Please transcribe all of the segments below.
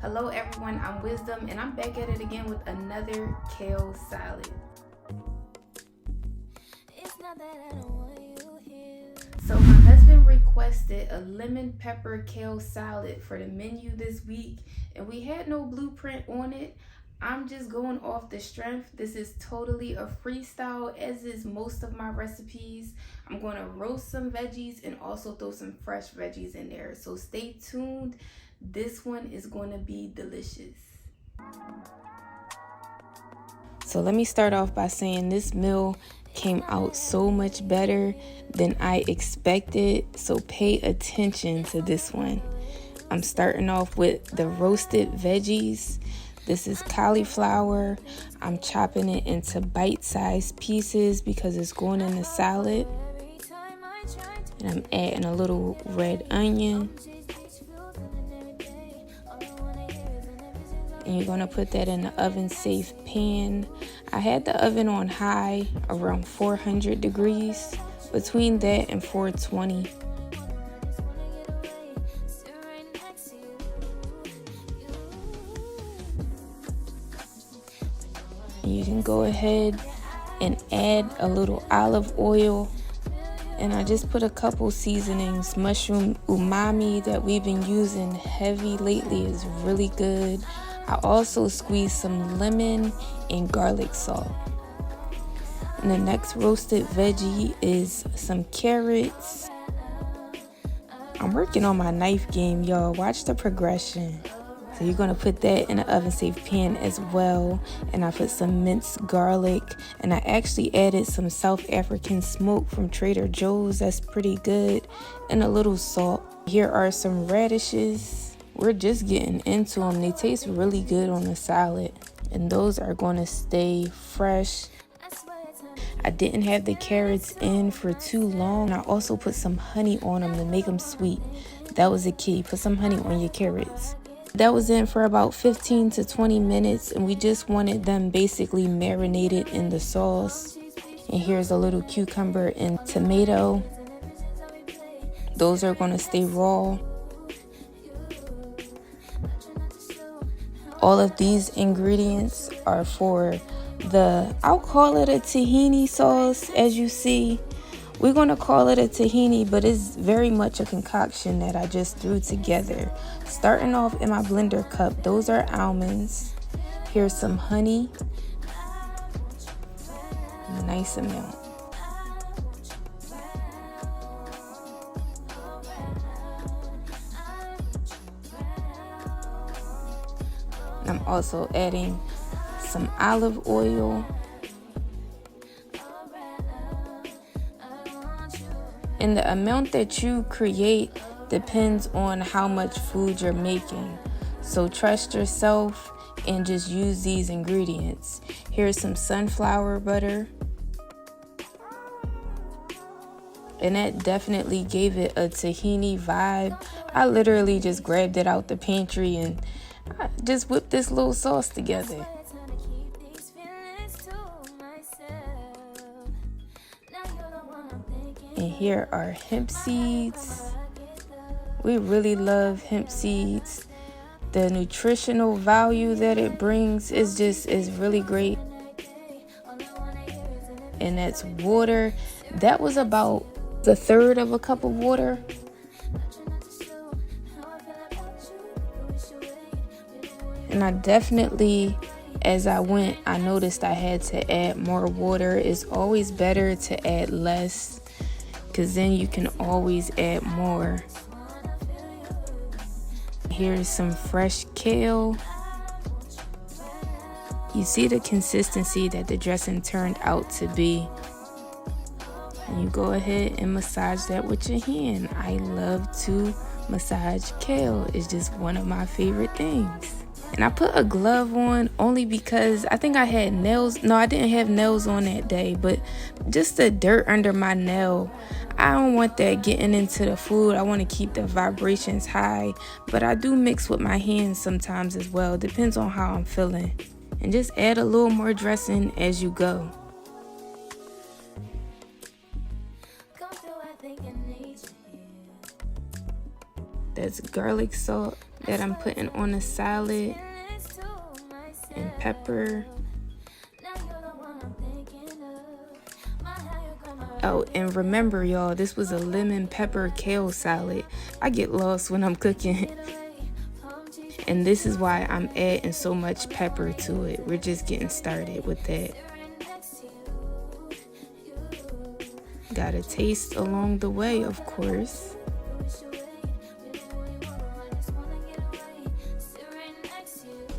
Hello everyone, I'm Wizdom and I'm back at it again with another kale salad. So my husband requested a lemon pepper kale salad for the menu this week and we had no blueprint on it. I'm just going off the strength. This is totally a freestyle, as is most of my recipes. I'm going to roast some veggies and also throw some fresh veggies in there. So stay tuned. This one is going to be delicious. So let me start off by saying this meal came out so much better than I expected. So pay attention to this one. I'm starting off with the roasted veggies. This is cauliflower. I'm chopping it into bite-sized pieces because it's going in the salad. And I'm adding a little red onion. And you're going to put that in the oven-safe pan. I had the oven on high, around 400 degrees, between that and 420. You can go ahead and add a little olive oil, and I just put a couple seasonings. Mushroom umami that we've been using heavy lately is really good. I also squeezed some lemon and garlic salt. And the next roasted veggie is some carrots. I'm working on my knife game, y'all. Watch the progression. So you're going to put that in an oven-safe pan as well. And I put some minced garlic. And I actually added some South African smoke from Trader Joe's. That's pretty good. And a little salt. Here are some radishes. We're just getting into them. They taste really good on the salad. And those are going to stay fresh. I didn't have the carrots in for too long. I also put some honey on them to make them sweet. That was the key. Put some honey on your carrots. That was in for about 15 to 20 minutes, and we just wanted them basically marinated in the sauce. And here's a little cucumber and tomato. Those are going to stay raw. All of these ingredients are for I'll call it a tahini sauce. As you see, we're going to call it a tahini, but it's very much a concoction that I just threw together. Starting off in my blender cup, those are almonds. Here's some honey. A nice amount. I'm also adding some olive oil. And the amount that you create depends on how much food you're making. So trust yourself and just use these ingredients. Here's some sunflower butter. And that definitely gave it a tahini vibe. I literally just grabbed it out the pantry and I just whipped this little sauce together. And here are hemp seeds. We really love hemp seeds. The nutritional value that it brings is really great. And that's water. That was about the third of a cup of water. And I definitely, as I went, I noticed I had to add more water. It's always better to add less, because then you can always add more. Here's some fresh kale. You see the consistency that the dressing turned out to be. And you go ahead and massage that with your hand. I love to massage kale. It's just one of my favorite things. And I put a glove on only because I think I had nails. No, I didn't have nails on that day, but just the dirt under my nail. I don't want that getting into the food. I want to keep the vibrations high, but I do mix with my hands sometimes as well. Depends on how I'm feeling. And just add a little more dressing as you go. That's garlic salt. that I'm putting on the salad, and pepper. Oh, and remember, y'all, this was a lemon pepper kale salad. I get lost when I'm cooking. And this is why I'm adding so much pepper to it. We're just getting started with that. Gotta taste along the way, of course.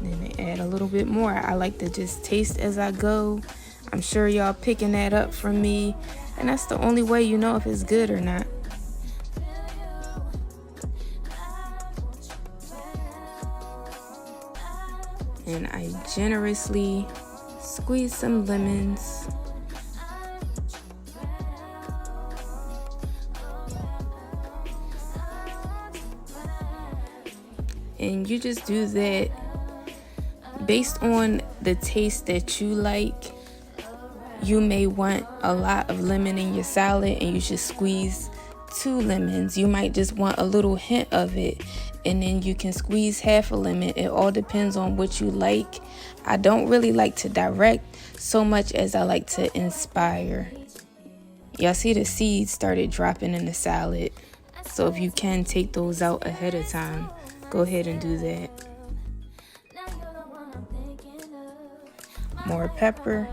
Then add a little bit more. I like to just taste as I go. I'm sure y'all picking that up from me. And that's the only way you know if it's good or not. And I generously squeeze some lemons. And you just do that based on the taste that you like. You may want a lot of lemon in your salad and you should squeeze 2 lemons. You might just want a little hint of it and then you can squeeze half a lemon. It all depends on what you like. I don't really like to direct so much as I like to inspire. Y'all see the seeds started dropping in the salad. So if you can take those out ahead of time, go ahead and do that. More pepper.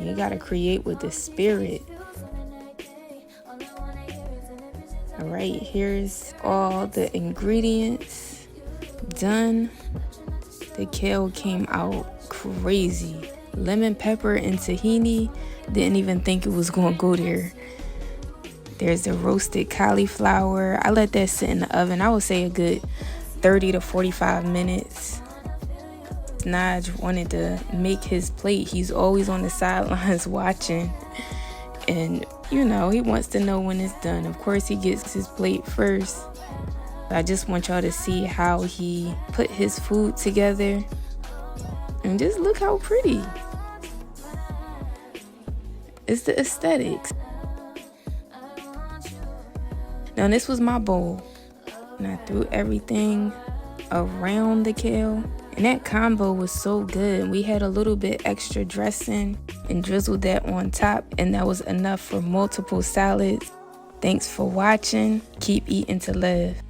You gotta create with the spirit. All right, here's all the ingredients done. The kale came out crazy. Lemon pepper and tahini. Didn't even think it was gonna go there. There's the roasted cauliflower. I let that sit in the oven. I would say a good 30 to 45 minutes. Naj wanted to make his plate. He's always on the sidelines watching. And, you know, he wants to know when it's done. Of course, he gets his plate first. I just want y'all to see how he put his food together. And just look how pretty. It's the aesthetics. Now, this was my bowl. And I threw everything around the kale. And that combo was so good. We had a little bit extra dressing and drizzled that on top. And that was enough for multiple salads. Thanks for watching. Keep eating to live.